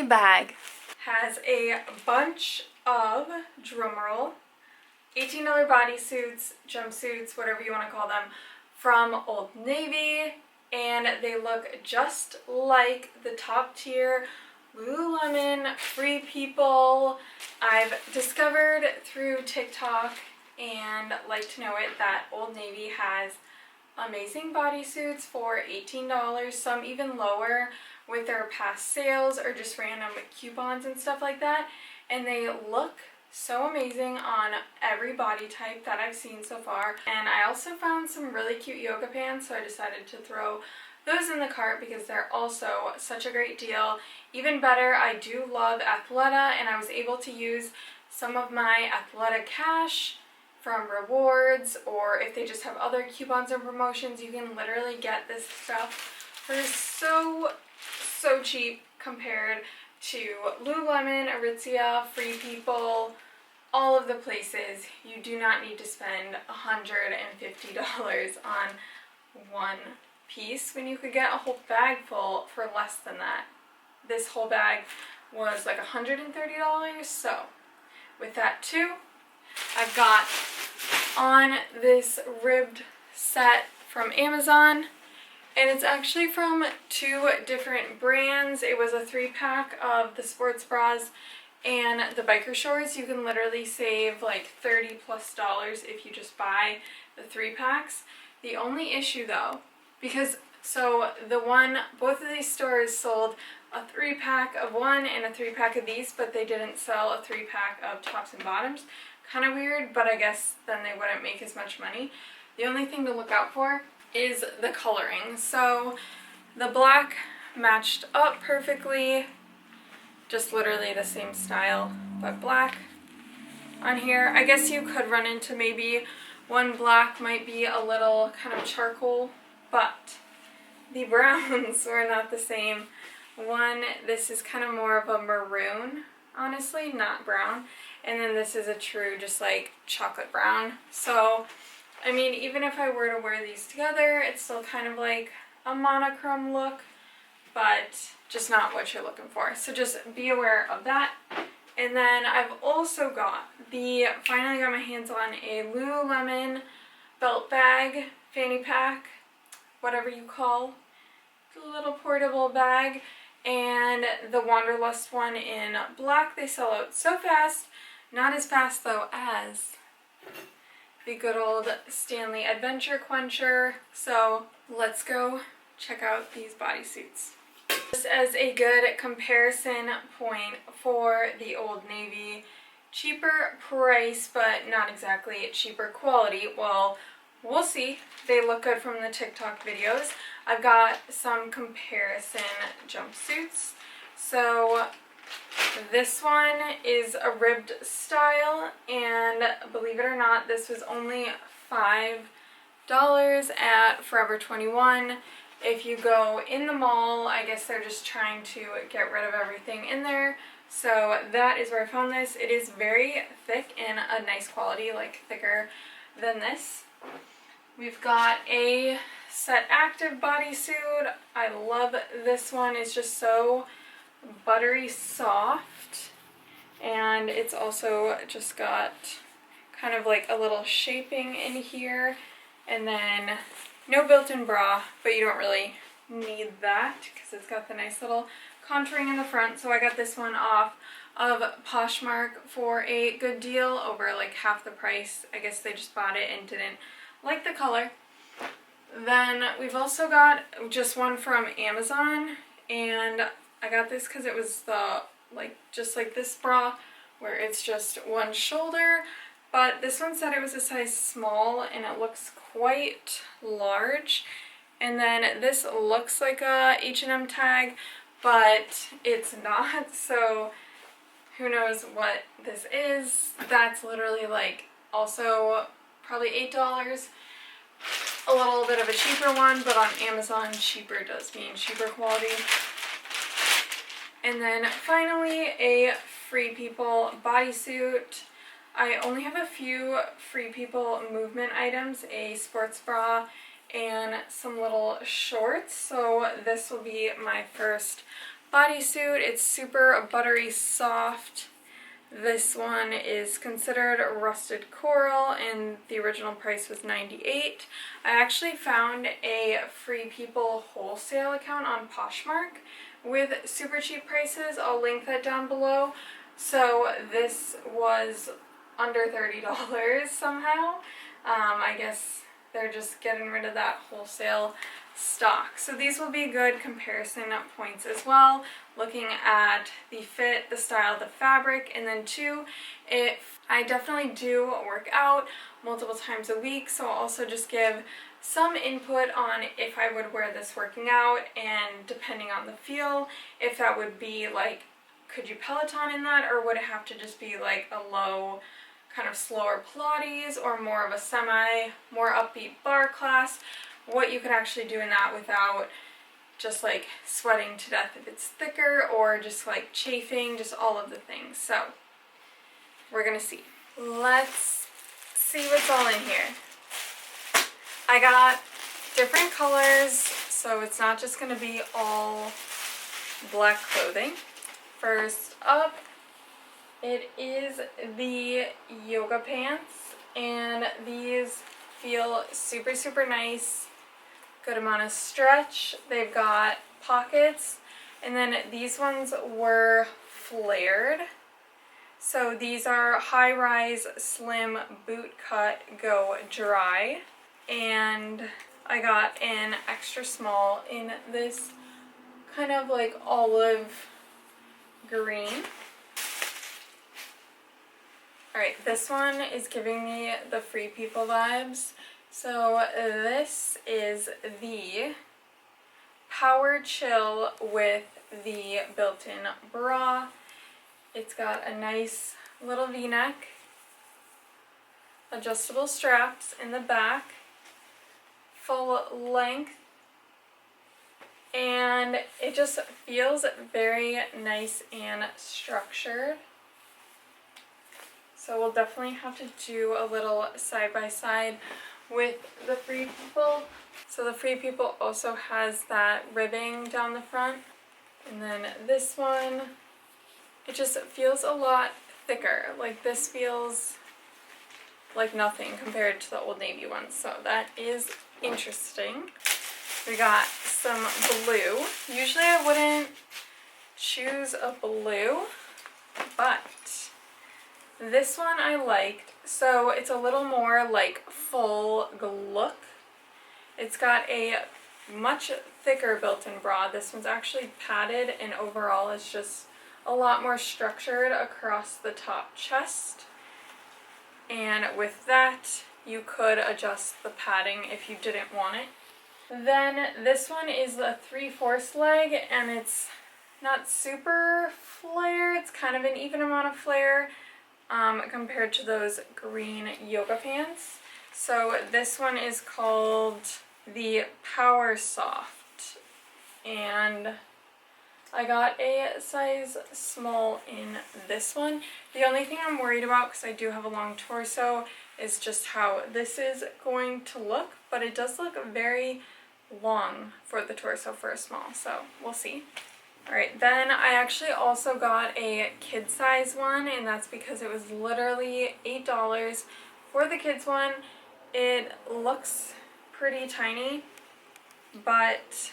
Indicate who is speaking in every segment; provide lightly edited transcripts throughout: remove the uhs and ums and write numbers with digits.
Speaker 1: my bag
Speaker 2: has a bunch of, drumroll, $18 bodysuits, jumpsuits, whatever you want to call them, from Old Navy, and they look just like the top tier Lululemon Free People. I've discovered through TikTok and Like to Know It that Old Navy has amazing bodysuits for $18, some even lower with their past sales or just random coupons and stuff like that, and they look so amazing on every body type that I've seen so far. And I also found some really cute yoga pants, so I decided to throw those in the cart because they're also such a great deal. Even better, I do love Athleta, and I was able to use some of my Athleta cash from rewards, or if they just have other coupons and promotions, you can literally get this stuff for so cheap compared to Lululemon, Aritzia, Free People, all of the places. You do not need to spend $150 on one piece when you could get a whole bag full for less than that. This whole bag was like $130, so with that too, I've got on this ribbed set from Amazon, and it's actually from 2 different brands. It was a 3-pack of the sports bras and the biker shorts. You can literally save like $30+ if you just buy the 3-packs. The only issue though, because both of these stores sold a 3-pack of one and a 3-pack of these, but they didn't sell a 3-pack of tops and bottoms. Kind of weird, but I guess then they wouldn't make as much money. The only thing to look out for is the coloring. So the black matched up perfectly, just literally the same style, but black on here. I guess you could run into maybe one black might be a little kind of charcoal, but the browns were not the same. This is kind of more of a maroon, honestly, not brown. And then this is a true just like chocolate brown. So, I mean, even if I were to wear these together, it's still kind of like a monochrome look, but just not what you're looking for. So just be aware of that. And then I've also finally got my hands on a Lululemon belt bag, fanny pack, whatever you call the little portable bag, and the Wanderlust one in black. They sell out so fast. Not as fast though as the good old Stanley Adventure Quencher. So let's go check out these bodysuits. Just as a good comparison point for the Old Navy, cheaper price but not exactly cheaper quality. Well, we'll see. They look good from the TikTok videos. I've got some comparison jumpsuits. So this one is a ribbed style, and believe it or not, this was only $5 at Forever 21. If you go in the mall, I guess they're just trying to get rid of everything in there. So that is where I found this. It is very thick and a nice quality, like thicker than this. We've got a Set Active bodysuit. I love this one. It's just so buttery soft, and it's also just got kind of like a little shaping in here, and then no built-in bra, but you don't really need that because it's got the nice little contouring in the front. So I got this one off of Poshmark for a good deal, over like half the price. I guess they just bought it and didn't like the color. Then we've also got just one from Amazon, and I got this because it was just like this bra where it's just one shoulder, but this one said it was a size small and it looks quite large. And then this looks like a H&M tag, but it's not, so who knows what this is. That's literally like also probably $8. A little bit of a cheaper one, but on Amazon cheaper does mean cheaper quality. And then finally a Free People bodysuit. I only have a few Free People movement items, a sports bra and some little shorts, so this will be my first bodysuit. It's super buttery soft. This one is considered rusted coral and the original price was $98. I actually found a Free People Wholesale account on Poshmark with super cheap prices. I'll link that down below. So this was under $30 somehow. I guess they're just getting rid of that wholesale stock. So these will be good comparison points as well, looking at the fit, the style, the fabric, and then two, if I definitely do work out multiple times a week, so I'll also just give some input on if I would wear this working out, and depending on the feel, if that would be like, could you Peloton in that, or would it have to just be like a low kind of slower Pilates, or more of a more upbeat bar class, what you could actually do in that without just like sweating to death if it's thicker, or just like chafing, just all of the things. So we're gonna see. Let's see what's all in here. I got different colors, so it's not just gonna be all black clothing. First up, it is the yoga pants, and these feel super, super nice. Good amount of stretch. They've got pockets, and then these ones were flared. So these are high-rise slim boot cut go dry, and I got an extra small in this kind of like olive green. Alright, this one is giving me the Free People vibes. So this is the PowerChill with the built-in bra. It's got a nice little v-neck, adjustable straps in the back, full length, and it just feels very nice and structured. So we'll definitely have to do a little side-by-side with the Free People. So the Free People also has that ribbing down the front. And then this one, it just feels a lot thicker. Like this feels like nothing compared to the Old Navy ones. So that is interesting. We got some blue. Usually I wouldn't choose a blue, but this one I liked. So it's a little more like full look. It's got a much thicker built-in bra. This one's actually padded, and overall it's just a lot more structured across the top chest. And with that, you could adjust the padding if you didn't want it. Then this one is a 3/4 leg, and it's not super flare. It's kind of an even amount of flare compared to those green yoga pants. So this one is called the PowerSoft, and I got a size small in this one. The only thing I'm worried about, because I do have a long torso, is just how this is going to look, but it does look very long for the torso for a small, so we'll see. Alright, then I actually also got a kid size one, and that's because it was literally $8 for the kids one. It looks pretty tiny, but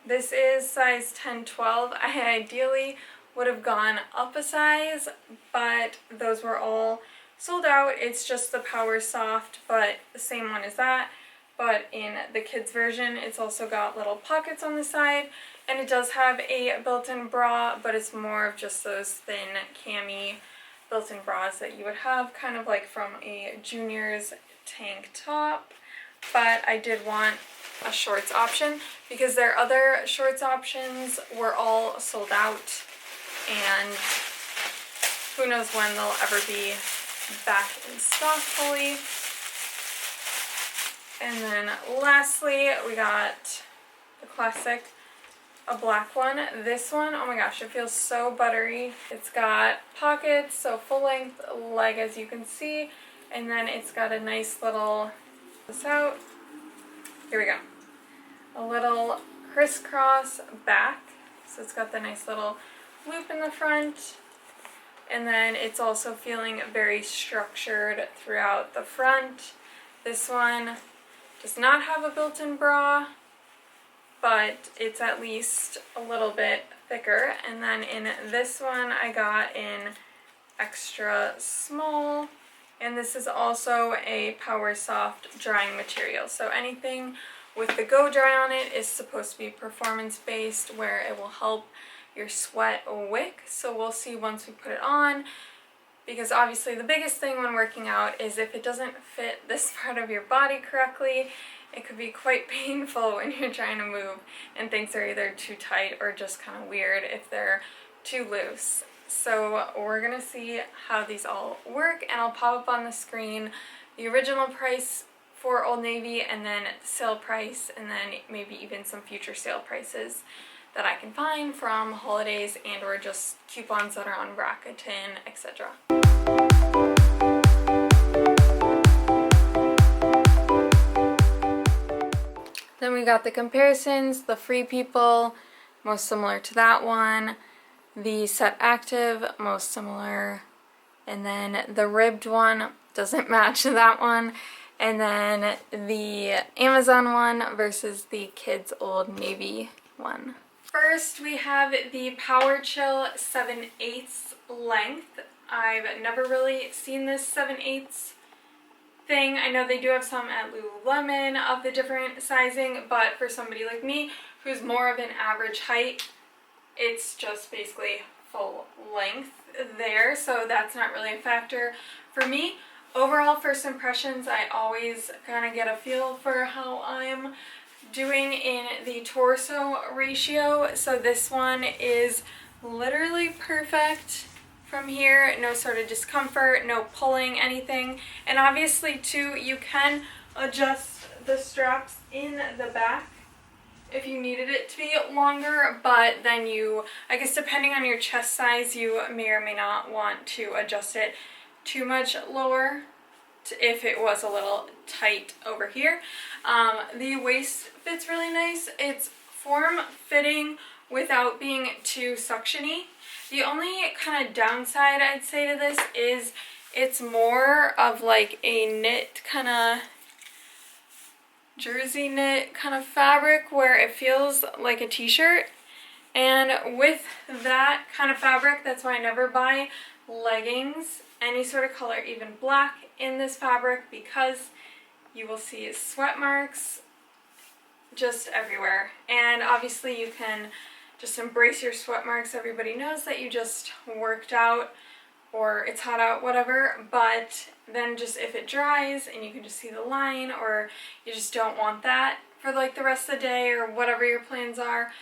Speaker 2: this is size 10-12. I ideally would have gone up a size, but those were all sold out. It's just the PowerSoft, but the same one as that. But in the kids version, it's also got little pockets on the side, and it does have a built-in bra, but it's more of just those thin cami built-in bras that you would have, kind of like from a junior's tank top. But I did want a shorts option because their other shorts options were all sold out, and who knows when they'll ever be back in stock fully. And then lastly, we got the classic, a black one. This one, oh my gosh, it feels so buttery. It's got pockets, so full length leg as you can see, and then it's got a nice little, this out, here we go, a little crisscross back, So it's got the nice little loop in the front, and then it's also feeling very structured throughout the front. This one does not have a built-in bra, but it's at least a little bit thicker. And then in this one I got in extra small, and this is also a PowerSoft drying material. So anything with the Go Dry on it is supposed to be performance based, where it will help your sweat wick. So we'll see once we put it on, because obviously the biggest thing when working out is if it doesn't fit this part of your body correctly, it could be quite painful when you're trying to move and things are either too tight or just kind of weird if they're too loose. So we're gonna see how these all work, and I'll pop up on the screen the original price for Old Navy, and then the sale price, and then maybe even some future sale prices that I can find from holidays and or just coupons that are on Rakuten, etc. Then we got the comparisons, the Free People, most similar to that one, the Set Active, most similar, and then the ribbed one doesn't match that one, and then the Amazon one versus the Kids Old Navy one. First we have the PowerChill 7/8 length. I've never really seen this 7/8 thing. I know they do have some at Lululemon of the different sizing, but for somebody like me who's more of an average height, it's just basically full length there, so that's not really a factor for me. Overall, first impressions, I always kind of get a feel for how I'm doing in the torso ratio. So this one is literally perfect from here, no sort of discomfort, no pulling anything. And obviously too, you can adjust the straps in the back if you needed it to be longer, but then you, I guess depending on your chest size, you may or may not want to adjust it too much lower if it was a little tight over here. The waist fits really nice. It's form-fitting without being too suctiony. The only kind of downside I'd say to this is it's more of like a knit kind of jersey knit kind of fabric where it feels like a t-shirt, and with that kind of fabric, that's why I never buy leggings any sort of color, even black, in this fabric, because you will see sweat marks just everywhere. And obviously you can just embrace your sweat marks. Everybody knows that you just worked out or it's hot out, whatever, but then just if it dries and you can just see the line, or you just don't want that for like the rest of the day or whatever your plans are,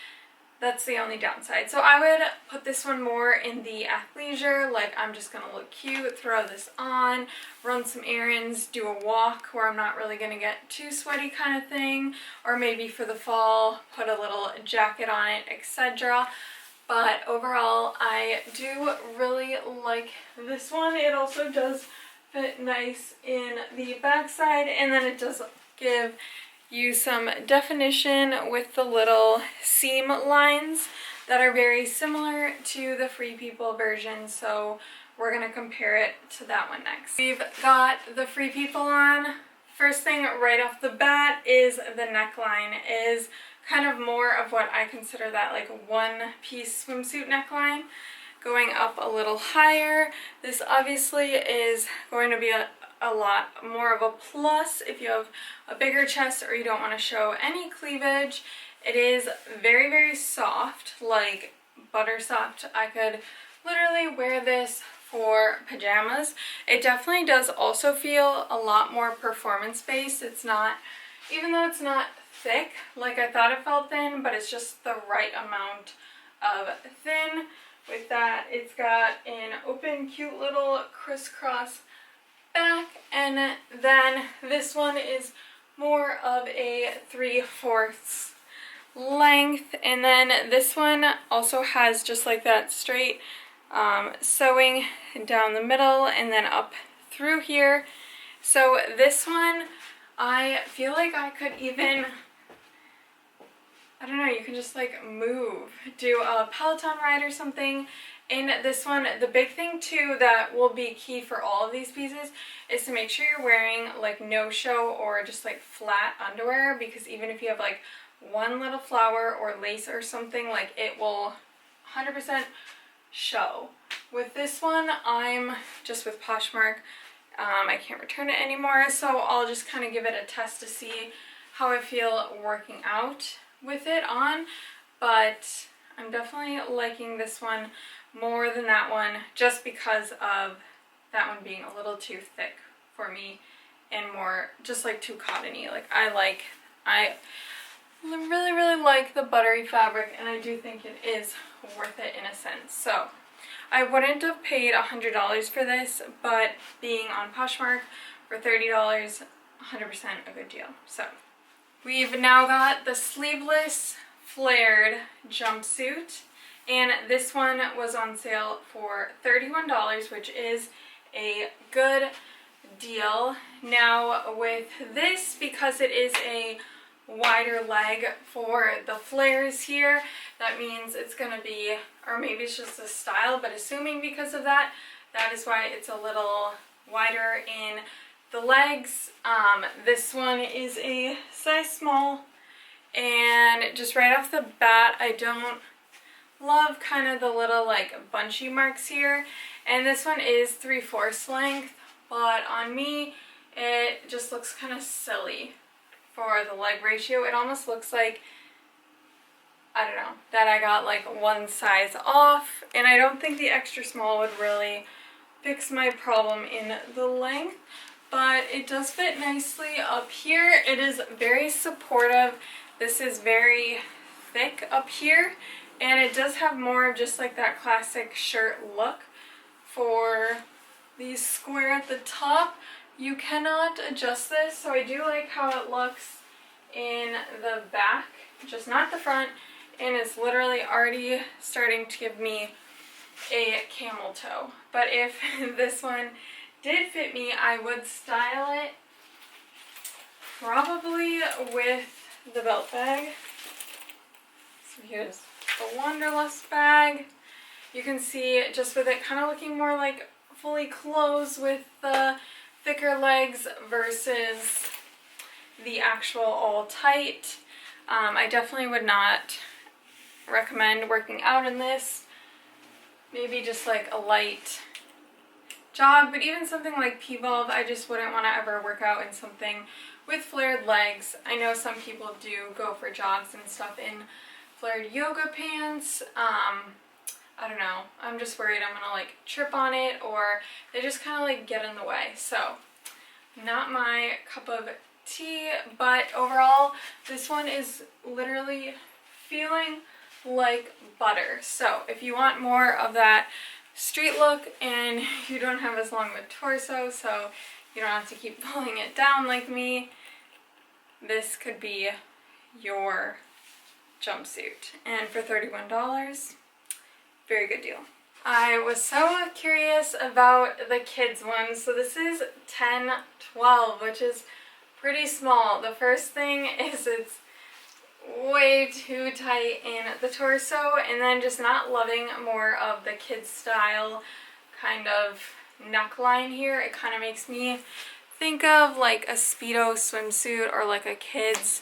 Speaker 2: that's the only downside. So I would put this one more in the athleisure, like I'm just gonna look cute, throw this on, run some errands, do a walk where I'm not really gonna get too sweaty kind of thing, or maybe for the fall, put a little jacket on it, etc. But overall, I do really like this one. It also does fit nice in the backside, and then it does give you some definition with the little seam lines that are very similar to the Free People version, so we're going to compare it to that one next. We've got the Free People on. First thing right off the bat is the neckline is kind of more of what I consider that like one-piece swimsuit neckline, going up a little higher. This obviously is going to be a lot more of a plus if you have a bigger chest or you don't want to show any cleavage. It is very, very soft, like butter soft. I could literally wear this for pajamas. It definitely does also feel a lot more performance-based. It's not, even though it's not thick like I thought it felt thin, but it's just the right amount of thin. With that, it's got an open, cute little crisscross back, and then this one is more of a 3/4 length, and then this one also has just like that straight sewing down the middle and then up through here. So this one, I feel like I could even I don't know, you can just like move, do a Peloton ride or something. In this one, the big thing too that will be key for all of these pieces is to make sure you're wearing like no-show or just like flat underwear, because even if you have like one little flower or lace or something, like it will 100% show. With this one, I'm just with Poshmark. I can't return it anymore, so I'll just kind of give it a test to see how I feel working out with it on, but I'm definitely liking this one more than that one, just because of that one being a little too thick for me and more just like too cottony. Like I really like the buttery fabric, and I do think it is worth it in a sense. So I wouldn't have paid $100 for this, but being on Poshmark for $30, 100% a good deal. So we've now got the sleeveless flared jumpsuit, and this one was on sale for $31, which is a good deal. Now with this, because it is a wider leg for the flares here, that means it's gonna be, or maybe it's just a style, but assuming because of that, that is why it's a little wider in the legs. This one is a size small, and just right off the bat, I don't love kind of the little like bunchy marks here, and this one is 3/4 length, but on me it just looks kind of silly for the leg ratio. It almost looks like, I don't know, that I got like one size off, and I don't think the extra small would really fix my problem in the length, but it does fit nicely up here. It is very supportive. This is very thick up here, and it does have more of just like that classic shirt look. For the square at the top, you cannot adjust this, so I do like how it looks in the back, just not the front, and it's literally already starting to give me a camel toe. But if this one did fit me, I would style it probably with the belt bag. So here's the Wanderlust bag. You can see just with it kind of looking more like fully closed with the thicker legs versus the actual all tight. I definitely would not recommend working out in this. Maybe just like a light jog, but even something like P-Volve, I just wouldn't want to ever work out in something with flared legs. I know some people do go for jogs and stuff in flared yoga pants. I don't know, I'm just worried I'm gonna like trip on it, or they just kind of like get in the way. So not my cup of tea, but overall this one is literally feeling like butter. So if you want more of that street look and you don't have as long of a torso, so you don't have to keep pulling it down like me, this could be your jumpsuit. And for $31, very good deal. I was so curious about the kids one. So this is 10-12, which is pretty small. The first thing is it's way too tight in the torso, and then just not loving more of the kids style kind of neckline here. It kind of makes me think of like a Speedo swimsuit or like a kids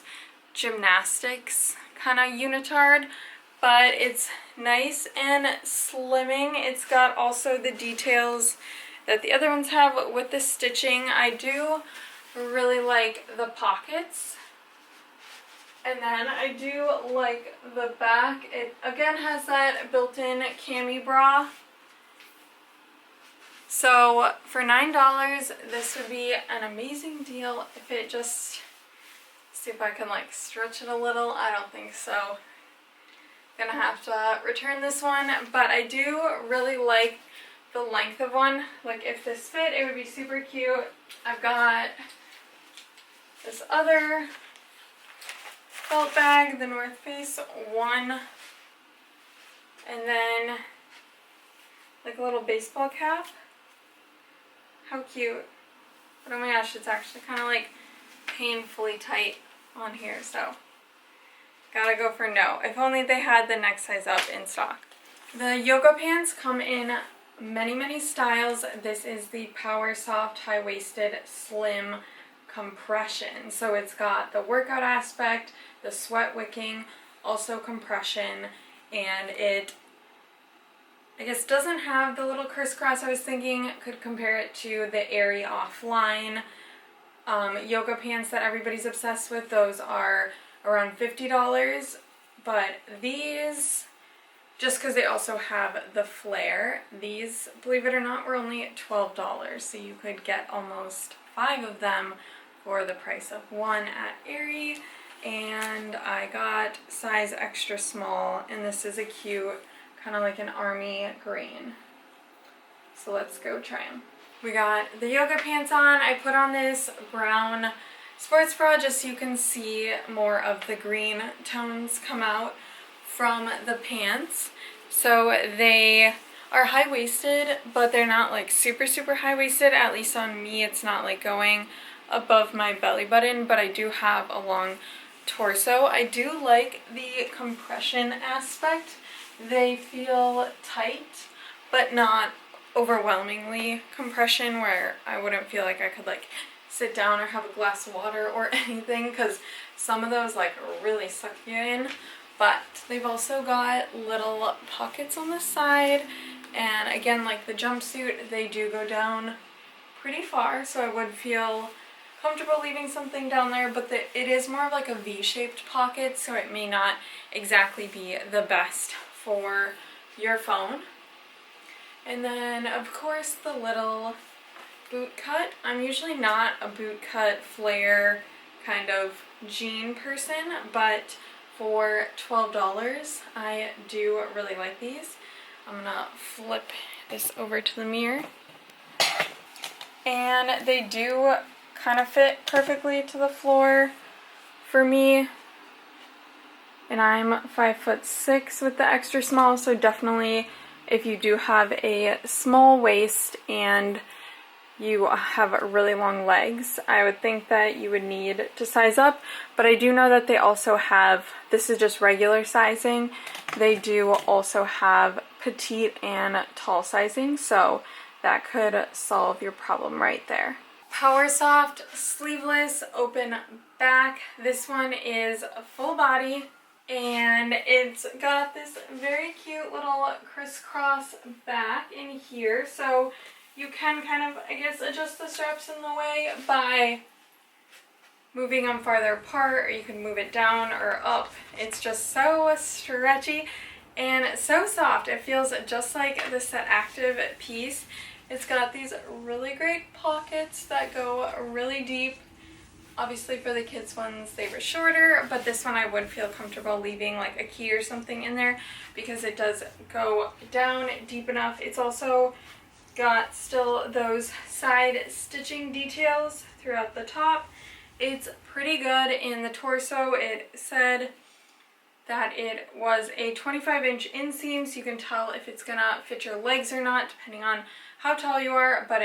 Speaker 2: gymnastics kind of unitard, but it's nice and slimming. It's got also the details that the other ones have with the stitching. I do really like the pockets, and then I do like the back. It again has that built-in cami bra. So for $9, this would be an amazing deal. If it just, see if I can like stretch it a little. I don't think so. Gonna have to return this one, but I do really like the length of one. Like if this fit, it would be super cute. I've got this other belt bag, the North Face one, and then like a little baseball cap. How cute. But oh my gosh, it's actually kind of like painfully tight on here, so Gotta go for no. If only they had the next size up in stock. The yoga pants come in many styles. This is the PowerSoft high-waisted slim compression. So it's got the workout aspect, the sweat wicking, also compression, and it, I guess, doesn't have the little crisscross. I was thinking could compare it to the Airy Offline yoga pants that everybody's obsessed with. Those are around $50, but these, just because they also have the flare, these, believe it or not, were only $12, so you could get almost 5 of them for the price of 1 at Aerie. And I got size extra small, and this is a cute, kind of like an army green. So let's go try them. We got the yoga pants on. I put on this brown sports bra just so you can see more of the green tones come out from the pants. So they are high-waisted, but they're not like super high-waisted. At least on me, it's not like going above my belly button, but I do have a long torso. I do like the compression aspect. They feel tight, but not overwhelmingly compression where I wouldn't feel like I could like sit down or have a glass of water or anything, because some of those like really suck you in. But they've also got little pockets on the side, and again, like the jumpsuit, they do go down pretty far, so I would feel comfortable leaving something down there, but it is more of like a V-shaped pocket, so it may not exactly be the best for your phone. And then of course the little boot cut. I'm usually not a boot cut flare kind of jean person, but for $12 I do really like these. I'm gonna flip this over to the mirror, and they do kind of fit perfectly to the floor for me, and I'm 5'6" with the extra small, so definitely if you do have a small waist and you have really long legs, I would think that you would need to size up. But I do know that they also have, this is just regular sizing, they do also have petite and tall sizing, so that could solve your problem right there. PowerSoft sleeveless open back. This one is a full body, and it's got this very cute little crisscross back in here, so you can kind of, I guess, adjust the straps in the way by moving them farther apart, or you can move it down or up. It's just so stretchy and so soft. It feels just like the Set Active piece. It's got these really great pockets that go really deep. Obviously for the kids ones they were shorter, but this one I would feel comfortable leaving like a key or something in there because it does go down deep enough. It's also got still those side stitching details throughout the top. It's pretty good in the torso. It said that it was a 25-inch inseam, so you can tell if it's gonna fit your legs or not depending on how tall you are. But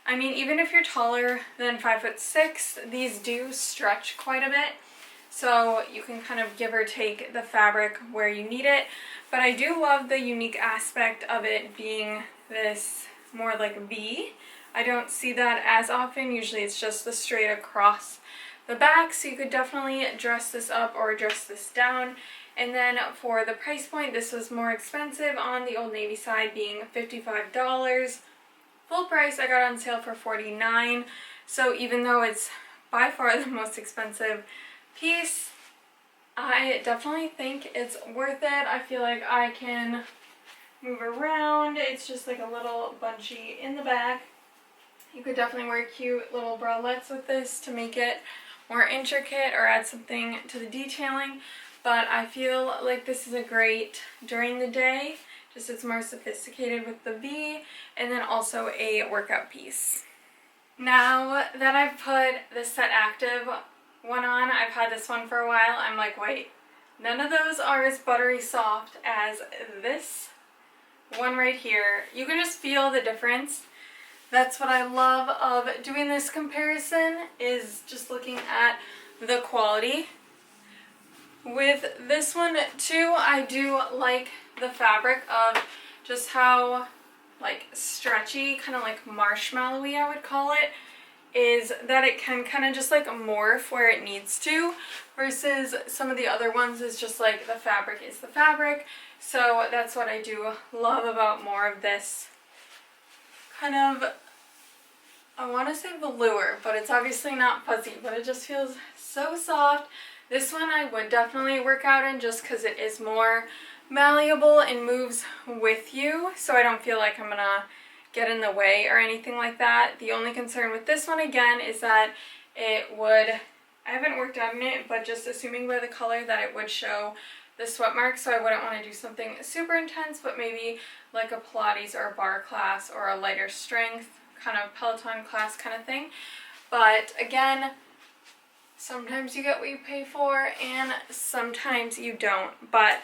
Speaker 2: even if you're taller than 5'6", these do stretch quite a bit, so you can kind of give or take the fabric where you need it. But I do love the unique aspect of it being this more like V. I don't see that as often. Usually it's just the straight across the back, so you could definitely dress this up or dress this down. And then for the price point, this was more expensive on the Old Navy side, being $55. Full price I got on sale for $49. So even though it's by far the most expensive piece, I definitely think it's worth it. I feel like I can move around. It's just like a little bunchy in the back. You could definitely wear cute little bralettes with this to make it more intricate or add something to the detailing. But I feel like this is a great during the day. Just it's more sophisticated with the V, and then also a workout piece. Now that I've put the Set Active one on, I've had this one for a while, I'm like, wait, none of those are as buttery soft as this one right here. You can just feel the difference. That's what I love of doing this comparison, is just looking at the quality. With this one too, I do like the fabric of just how like stretchy, kind of like marshmallowy I would call it, is that it can kind of just like morph where it needs to, versus some of the other ones is just like the fabric is the fabric. So that's what I do love about more of this kind of, I want to say velour, but it's obviously not fuzzy, but it just feels so soft. This one I would definitely work out in just because it is more malleable and moves with you, so I don't feel like I'm gonna get in the way or anything like that. The only concern with this one again is that it would, I haven't worked out in it, but just assuming by the color that it would show the sweat marks, so I wouldn't want to do something super intense, but maybe like a Pilates or a bar class or a lighter strength kind of Peloton class kind of thing. But again, sometimes you get what you pay for and sometimes you don't. But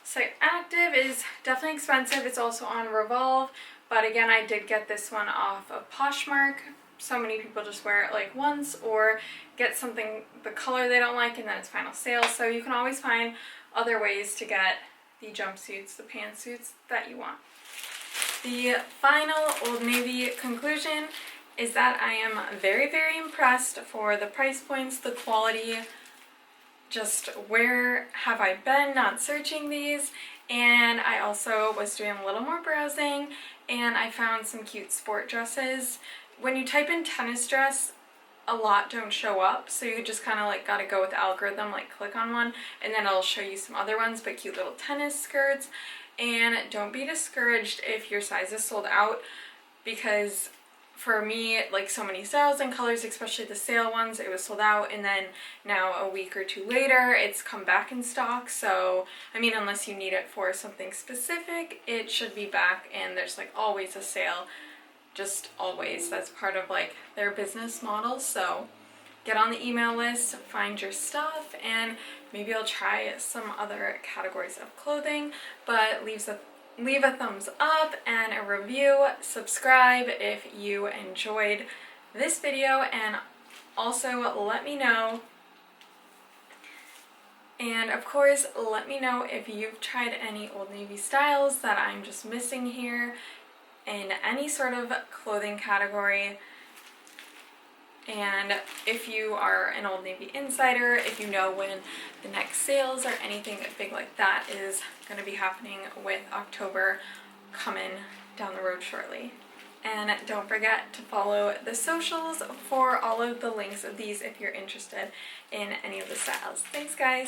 Speaker 2: Site Active is definitely expensive. It's also on Revolve, but again, I did get this one off of Poshmark. So many people just wear it like once or get something, the color they don't like, and then it's final sale. So you can always find other ways to get the jumpsuits, the pantsuits that you want. The final Old Navy conclusion is that I am very, very impressed for the price points, the quality, just where have I been not searching these. And I also was doing a little more browsing and I found some cute sport dresses. When you type in tennis dress, a lot don't show up, so you just kind of like gotta go with the algorithm, like click on one and then it'll show you some other ones, but cute little tennis skirts. And don't be discouraged if your size is sold out, because for me, like so many styles and colors, especially the sale ones, it was sold out, and then now a week or two later it's come back in stock. So I mean, unless you need it for something specific, it should be back, and there's like always a sale, just always. That's part of like their business model. So get on the email list, find your stuff, and maybe I'll try some other categories of clothing. But leave a thumbs up and a review. Subscribe if you enjoyed this video, and also let me know. And of course, let me know if you've tried any Old Navy styles that I'm just missing here in any sort of clothing category. And if you are an Old Navy insider, if you know when the next sales or anything big like that is going to be happening, with October coming down the road shortly. And don't forget to follow the socials for all of the links of these if you're interested in any of the styles. Thanks, guys!